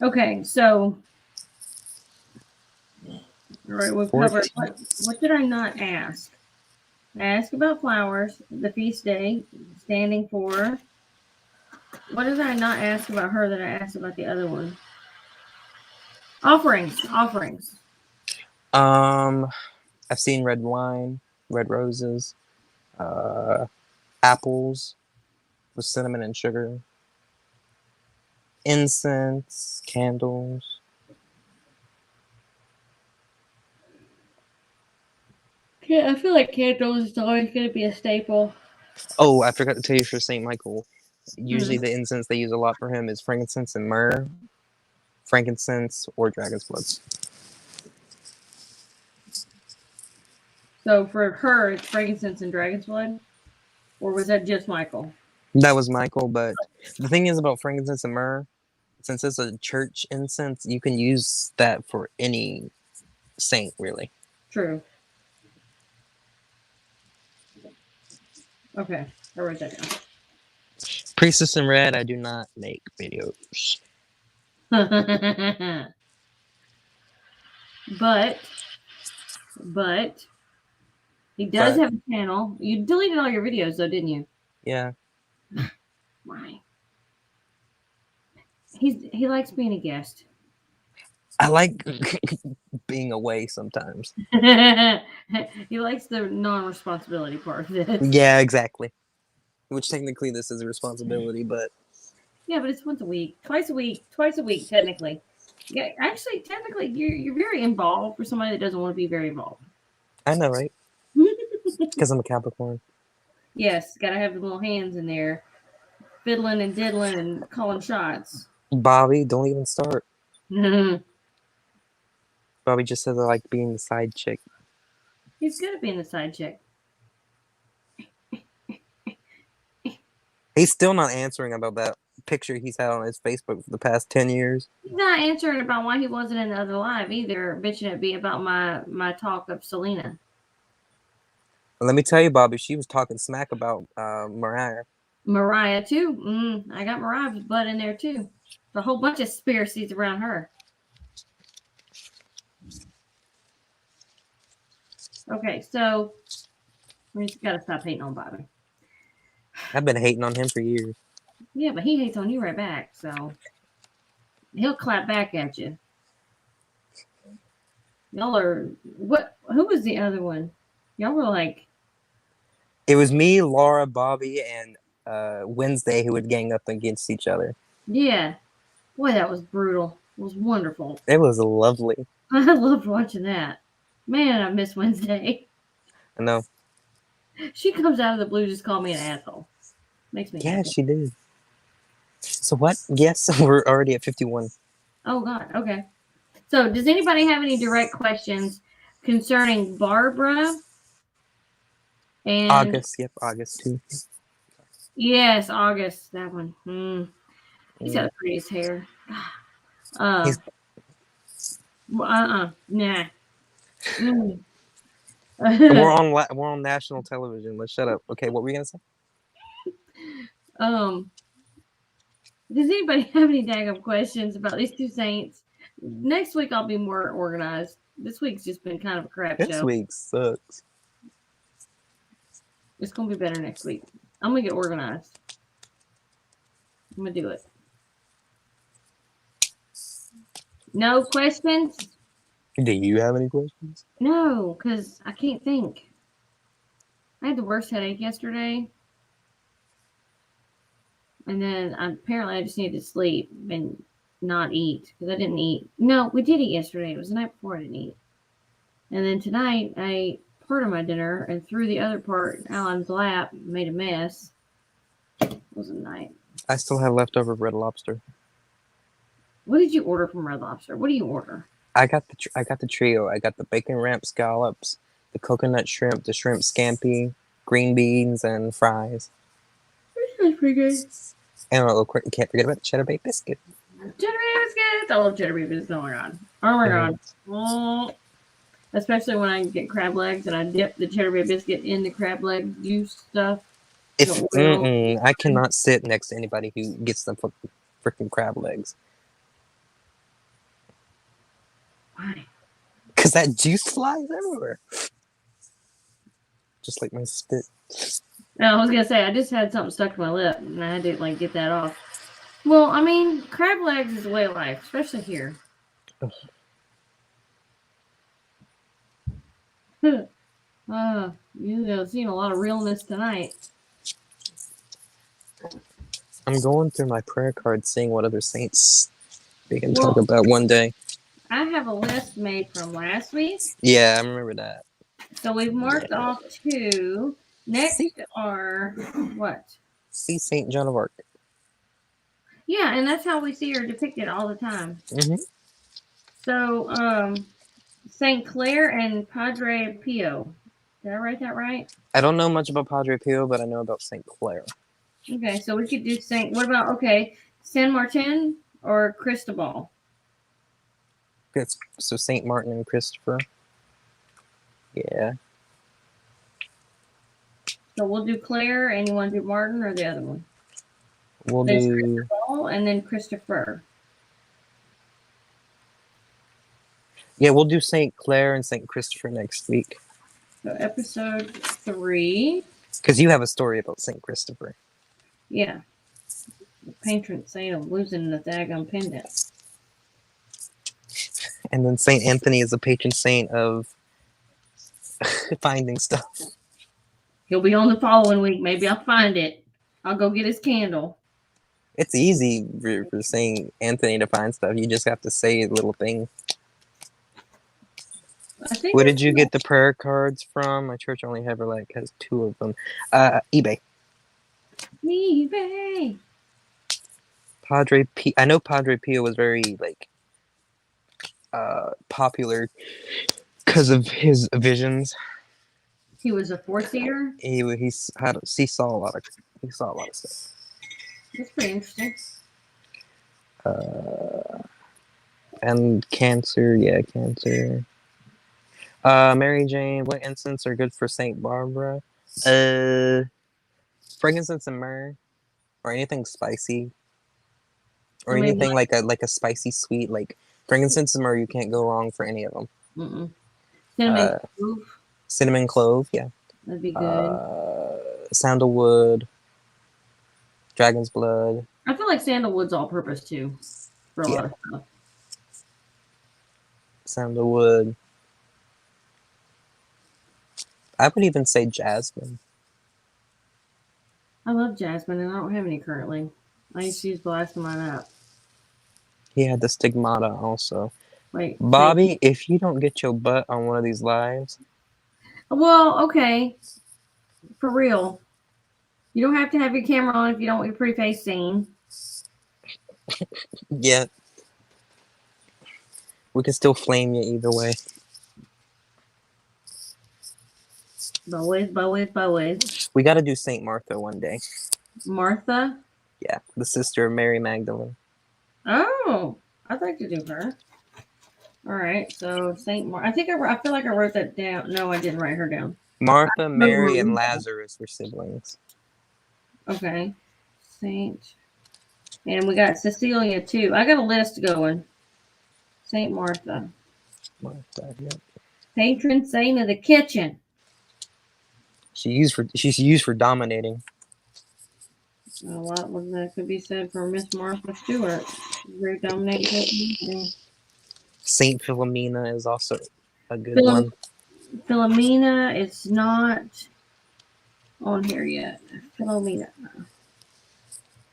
Okay, so all right, we've covered what did I not ask? I asked about flowers, the feast day, standing for. What did I not ask about her that I asked about the other one? Offerings. I've seen red wine, red roses, apples with cinnamon and sugar, incense, candles. Yeah, I feel like candles is always going to be a staple. Oh, I forgot to tell you for Saint Michael. Usually the incense they use a lot for him is frankincense and myrrh, frankincense or dragon's blood. So for her, it's frankincense and dragon's blood? Or was that just Michael? That was Michael, but the thing is about frankincense and myrrh, since it's a church incense, you can use that for any saint, really. True. Okay, I wrote that down. Priestess in Red, I do not make videos. but he does have a channel. You deleted all your videos though, didn't you? Yeah. Why? He likes being a guest. I like being away sometimes. He likes the non-responsibility part of this. Yeah, exactly. Which technically this is a responsibility, but yeah, but it's once a week, twice a week, technically. Yeah, actually, technically, you're very involved for somebody that doesn't want to be very involved. I know, right? Because I'm a Capricorn. Yes, gotta have the little hands in there, fiddling and diddling and calling shots. Bobby, don't even start. But Bobby just says I like being the side chick. He's good at being the side chick. He's still not answering about that picture he's had on his Facebook for the past 10 years. He's not answering about why he wasn't in the other live either, bitching at me about my talk of Selena. Let me tell you, Bobby, she was talking smack about Mariah. Mariah too. I got Mariah's butt in there too. There's a whole bunch of conspiracies around her. Okay, so we just gotta stop hating on Bobby. I've been hating on him for years. Yeah, but he hates on you right back, so he'll clap back at you. Y'all are what? Who was the other one? Y'all were like, It was me, Laura, Bobby, and Wednesday who would gang up against each other. yeah. Boy, that was brutal. It was wonderful. It was lovely. I loved watching that. Man, I miss Wednesday. I know. She comes out of the blue, just call me an asshole. Makes me Yeah, happy. she did. So what? Yes, we're already at 51. Oh God. Okay. So, does anybody have any direct questions concerning Barbara? And August, yep, August too. yes, August. That one. He's got the prettiest hair. Nah. we're on national television. Let's shut up. Okay, what were you gonna say? Does anybody have any daggum questions about these two saints? Next week I'll be more organized. This week's just been kind of a crap show. This week sucks. It's gonna be better next week. I'm gonna get organized. I'm gonna do it. No questions? Do you have any questions? No, because I can't think. I had the worst headache yesterday. And then apparently I just need to sleep and not eat because I didn't eat. No, we did eat yesterday. It was the night before I didn't eat. And then tonight I ate part of my dinner and threw the other part in Alan's lap, made a mess. It was a night. I still have leftover Red Lobster. What did you order from Red Lobster? What do you order? I got the trio. I got the bacon wrap scallops, the coconut shrimp, the shrimp scampi, green beans, and fries. That's pretty good. And can't forget about the cheddar bay biscuit. Cheddar bay biscuits. I love cheddar bay biscuits. Oh my god. Oh my god. Oh. Especially when I get crab legs and I dip the cheddar bay biscuit in the crab leg juice stuff. I cannot sit next to anybody who gets them freaking crab legs. Why? Because that juice flies everywhere. Just like my spit. No, I was gonna say I just had something stuck to my lip and I had to like get that off. Well, I mean, crab legs is the way of life, especially here. You've seen a lot of realness tonight. I'm going through my prayer card, seeing what other saints we can talk about one day. I have a list made from last week. Yeah, I remember that. So we've marked off 2. Next are what? See Saint Joan of Arc. Yeah, and that's how we see her depicted all the time. Mm-hmm. So, Saint Clare and Padre Pio. Did I write that right? I don't know much about Padre Pio, but I know about Saint Clare. Okay, so we could do Saint. What about San Martin or Cristobal? So Saint Martin and Christopher. Yeah. So we'll do Claire, and you want to do Martin or the other one? We'll There's do Cristobal and then Christopher. Yeah, we'll do Saint Clare and Saint Christopher next week. So episode 3. Because you have a story about Saint Christopher. Yeah. The patron saint of losing the daggum pendant. And then Saint Anthony is the patron saint of finding stuff. He'll be on the following week. Maybe I'll find it. I'll go get his candle. It's easy for Saint Anthony to find stuff. You just have to say a little thing. Where did you get the prayer cards from? My church only has 2 of them. eBay. eBay. I know Padre Pio was very popular because of his visions. He was a four-seater. He saw a lot of stuff. That's pretty interesting. And cancer, cancer. Mary Jane, what incense are good for Saint Barbara? Frankincense and myrrh, or anything spicy, or I mean, anything like a spicy sweet, like frankincense and myrrh. You can't go wrong for any of them. cinnamon clove. Cinnamon clove, yeah. That'd be good. Sandalwood, dragon's blood. I feel like sandalwood's all-purpose too for a lot of stuff. Sandalwood. I would even say jasmine. I love jasmine, and I don't have any currently. I used to use blasting mine up. He had the stigmata also. Wait, Bobby, if you don't get your butt on one of these lives. Well, okay. For real. You don't have to have your camera on if you don't want your pretty face seen. Yeah. We can still flame you either way. Boys. We got to do Saint Martha one day. Martha? Yeah, the sister of Mary Magdalene. Oh, I'd like to do her. All right, so Saint Martha. I feel like I wrote that down. No, I didn't write her down. Martha, Mary, and Lazarus were siblings. Okay. Saint. And we got Cecilia too. I got a list going. Saint Martha. Martha, yep. Patron saint of the kitchen. She's used for dominating. A lot that could be said for Miss Martha Stewart. Very dominating. Saint Philomena is also a good one. Philomena is not on here yet. Philomena.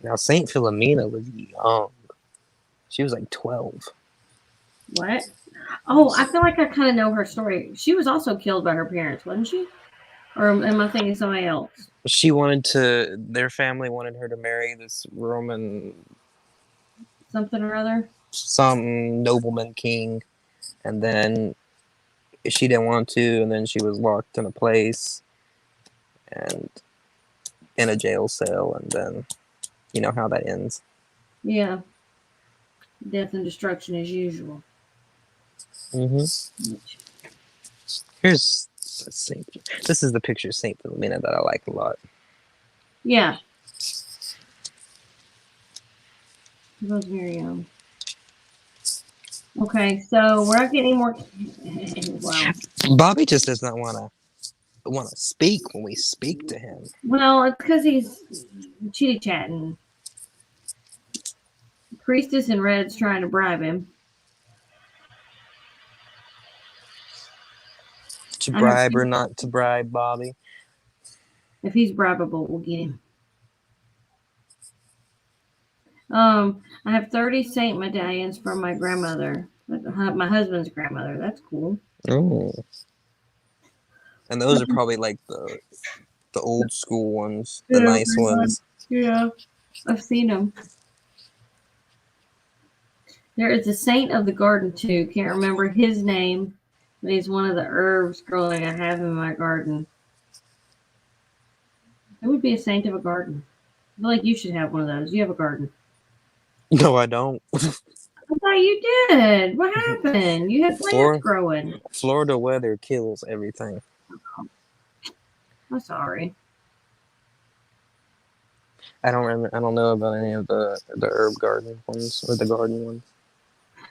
Now, Saint Philomena was young. She was like 12. What? Oh, I feel like I kind of know her story. She was also killed by her parents, wasn't she? Or am I thinking somebody else? Their family wanted her to marry this Roman something or other, some nobleman king, and then she didn't want to, and then she was locked in a place and in a jail cell, and then you know how that ends. Yeah, death and destruction as usual. Here's this is the picture of Saint Philomena that I like a lot. Yeah, she was very young. Okay, so we're not getting any more. Wow. Bobby just does not want to speak when we speak to him. Well, it's because he's chitty chatting. Priestess in red's trying to bribe him. To bribe or not to bribe Bobby? If he's bribable, we'll get him. I have 30 saint medallions from my grandmother, my husband's grandmother. That's cool. Oh. And those are probably like the old school ones, the nice ones. Yeah, I've seen them. There is a saint of the garden too. Can't remember his name, but he's one of the herbs growing I have in my garden. It would be a saint of a garden. I feel like you should have one of those. You have a garden. No, I don't. I thought you did. What happened? You had plants growing. Florida weather kills everything. I'm sorry. I don't know about any of the herb garden ones or the garden ones.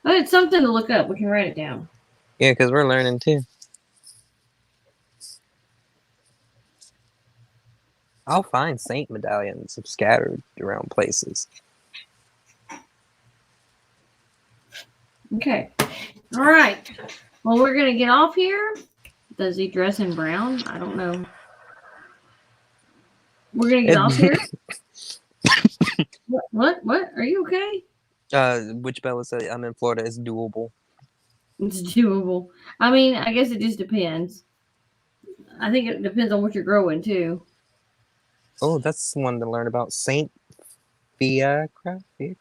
But it's something to look up. We can write it down. Yeah, because we're learning too. I'll find saint medallions scattered around places. Okay. All right. Well, we're going to get off here. Does he dress in brown? I don't know. We're going to get off here. What? Are you okay? Which Bella said I'm in Florida is doable. It's doable. I mean, I guess it just depends. I think it depends on what you're growing too. Oh, that's one to learn about. Saint Fiacra? Fiacra?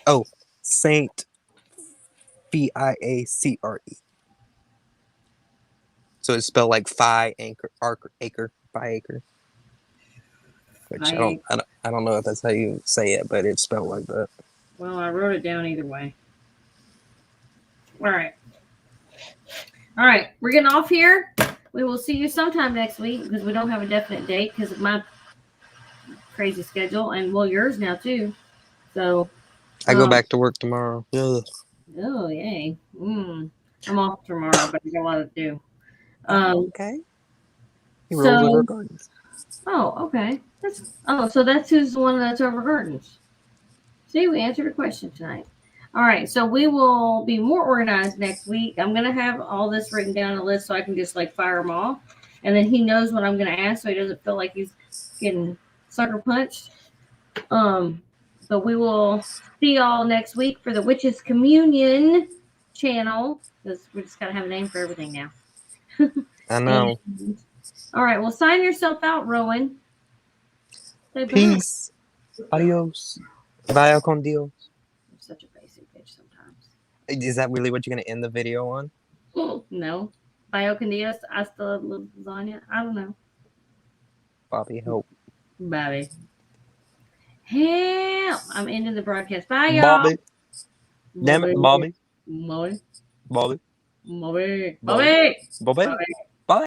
Oh, Saint Fiacre. So it's spelled like phi anchor acre phi acre. Which I I don't know if that's how you say it, but it's spelled like that. Well, I wrote it down either way. All right. All right. We're getting off here. We will see you sometime next week because we don't have a definite date because of my crazy schedule and well yours now too. So I go back to work tomorrow. Ugh. oh yay. I'm off tomorrow, but I got a lot to do. Oh, okay. He rolls over So gardens. okay. So that's who's the one that's over gardens. See, we answered a question tonight. All right, so we will be more organized next week. I'm gonna have all this written down on a list so I can just like fire them off, and then he knows what I'm gonna ask, so he doesn't feel like he's getting sucker punched. But we will see y'all next week for the Witches Communion channel because we just gotta have a name for everything now. I know. And, all right, well, sign yourself out, Rowan. Say bye. Peace. Adios. Vaya con Dios. I'm such a basic bitch sometimes. Is that really what you're going to end the video on? No. Vaya con Dios hasta la lasagna. I don't know. Bobby, help. Bobby. Help. I'm ending the broadcast. Bye, y'all. Bobby. Damn it, Bobby. Bobby. Bobby. Bobby. Bobby. Bobby. Bobby. Bobby.